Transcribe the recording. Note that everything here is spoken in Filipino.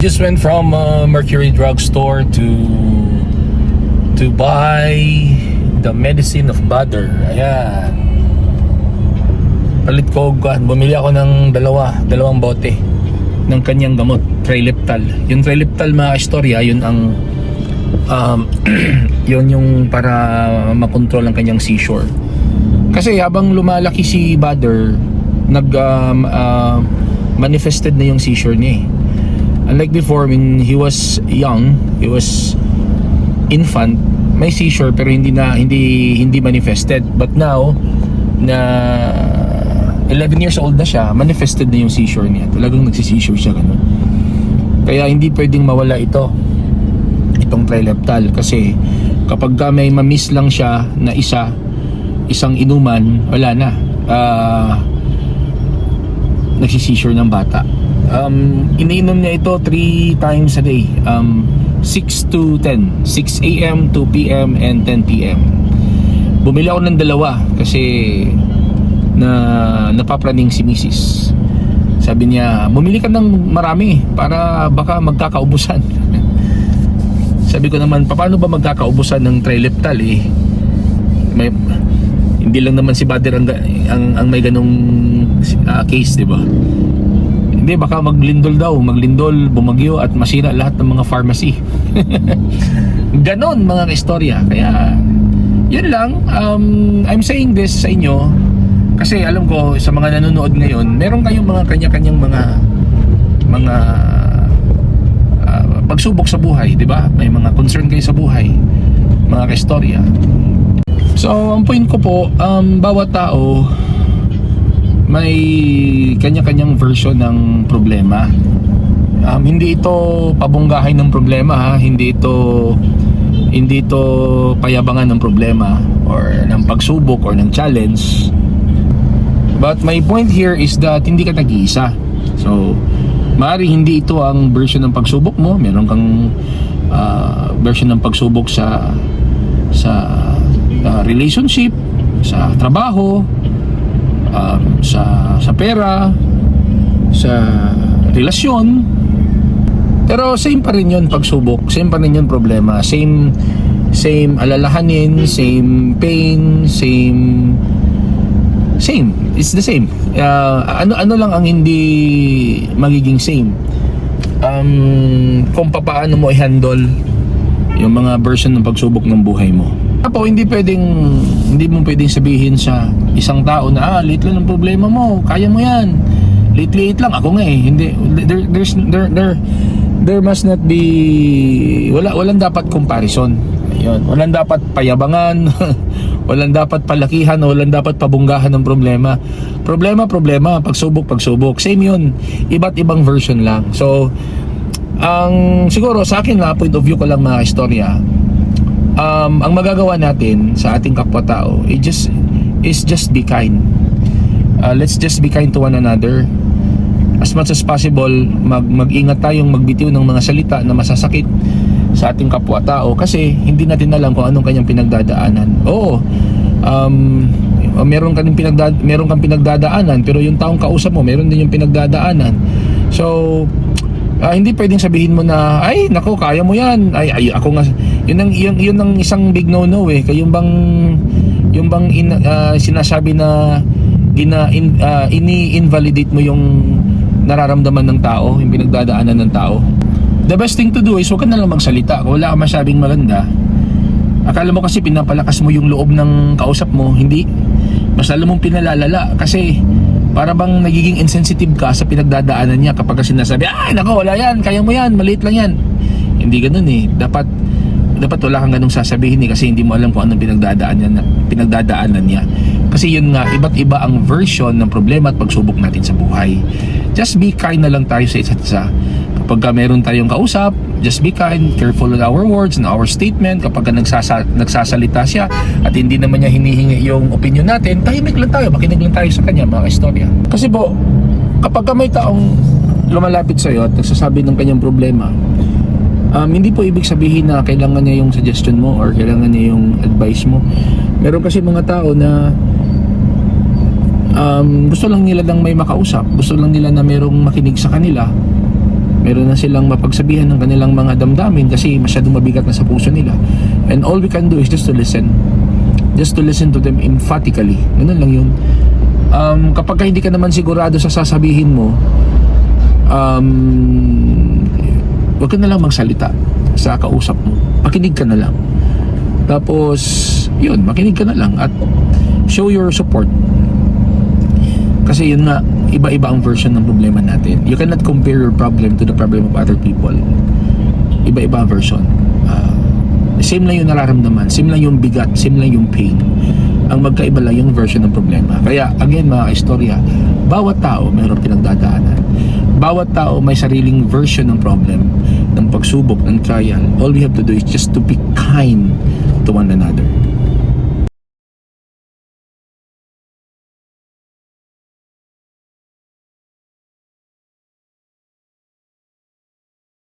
just went from Mercury Drugstore to buy the medicine of bother. Ayan. Palit ko, bumili ako ng dalawang bote ng kanyang gamot, Trileptal. Yung Trileptal, mga istorya, yun ang yun yung para makontrol ang kanyang seizure. Kasi habang lumalaki si Badr, manifested na yung seizure niya. Unlike before, when he was young, he was infant, may seizure pero hindi manifested. But now na 11 years old na siya, manifested na yung seizure niya. Talagang nagsi-seizure siya ganun. Kaya hindi pwedeng mawala itong Trileptal, kasi kapag may ma-miss lang siya na isang inuman, wala na. Nagsi-seizure ng bata. Iniinom niya ito 3 times a day. 6 to 10, 6 a.m., 2 p.m. and 10 p.m. Bumili ako ng dalawa kasi napapraning si Mrs. Sabi niya, bumili ka ng marami para baka magkakaubusan. Sabi ko naman, paano ba magkakaubusan ng Trileptal hindi lang naman si Badr ang may ganong case, di ba? Hindi, baka maglindol, bumagyo at masira lahat ng mga pharmacy. Ganon mga istorya. Kaya yun lang, I'm saying this sa inyo kasi alam ko sa mga nanonood ngayon, meron kayong mga kanya-kanyang mga pagsubok sa buhay, di ba? May mga concern kayo sa buhay, mga istorya. So ang point ko po, bawat tao may kanya-kanyang version ng problema. Hindi ito pabunggahin ng problema, ha? Hindi ito payabangan ng problema or ng pagsubok or ng challenge. But my point here is that hindi ka nag-iisa. So maaari hindi ito ang version ng pagsubok mo. Meron kang version ng pagsubok sa relationship, sa trabaho, sa pera, sa relasyon. Pero same pa rin yun pagsubok, same pa rin yun problema, same alalahanin, same pain, same, it's the same. Ano lang ang hindi magiging same, kung paano mo i-handle yung mga version ng pagsubok ng buhay mo. Hindi mo pwedeng sabihin sa isang tao na liit lang ang problema mo, kaya mo yan, liit lang, ako nga hindi. There must not be, walang dapat comparison. Ayun, walang dapat payabangan, walang dapat palakihan, walang dapat pabunggahan ng problema. Problema, pagsubok, same yun, iba't ibang version lang. So siguro sa akin na point of view ko lang mga istorya, ang magagawa natin sa ating kapwa-tao is just be kind. Let's just be kind to one another. As much as possible, mag-ingat tayong magbitiw ng mga salita na masasakit sa ating kapwa-tao, kasi hindi natin alam kung anong kanyang pinagdadaanan. Oo, meron kang pinagdadaanan, pero yung taong kausap mo, meron din yung pinagdadaanan. So hindi pwedeng sabihin mo na, ay nako, kaya mo yan, ay ako nga, yun ang isang big no-no yung bang sinasabi na ini-invalidate mo yung nararamdaman ng tao, yung pinagdadaanan ng tao. The best thing to do is huwag ka na lang magsalita. Kung wala ka masabing maganda, akala mo kasi pinapalakas mo yung loob ng kausap mo, hindi, mas lalo mong pinalalala, kasi para bang nagiging insensitive ka sa pinagdadaanan niya kapag sinasabi, ay nako, wala yan, kaya mo yan, maliit lang yan. Hindi ganun dapat wala kang ganung sasabihin kasi hindi mo alam kung anong pinagdadaanan niya. Kasi yun nga, iba't iba ang version ng problema at pagsubok natin sa buhay. Just be kind na lang tayo sa isa't isa. Kapag meron tayong kausap, just be kind, careful with our words and our statement. Kapag nagsasalita siya at hindi naman niya hinihingi yung opinion natin, tahimik lang tayo, makinig lang tayo sa kanya, mga istorya. Kasi po, kapag may taong lumalapit sa iyo at nagsasabi ng kanyang problema, hindi po ibig sabihin na kailangan niya yung suggestion mo or kailangan niya yung advice mo. Meron kasi mga tao na gusto lang nila lang may makausap, gusto lang nila na merong makinig sa kanila, Meron na silang mapagsabihan ng kanilang mga damdamin kasi masyadong mabigat na sa puso nila. And all we can do is just to listen. Just to listen to them emphatically. Ganun lang yun. Kapag hindi ka naman sigurado sa sasabihin mo, wag ka na lang magsalita sa kausap mo. Makinig ka na lang. Tapos, yun, makinig ka na lang at show your support. Kasi yun nga, iba-iba ang version ng problema natin. You cannot compare your problem to the problem of other people. Iba-iba ang version. Same lang yung nararamdaman, same lang yung bigat, same lang yung pain. Ang magkaiba lang yung version ng problema. Kaya, again mga istorya, bawat tao mayroong pinagdadaanan. Bawat tao may sariling version ng problem, ng pagsubok, ng trial. All we have to do is just to be kind to one another.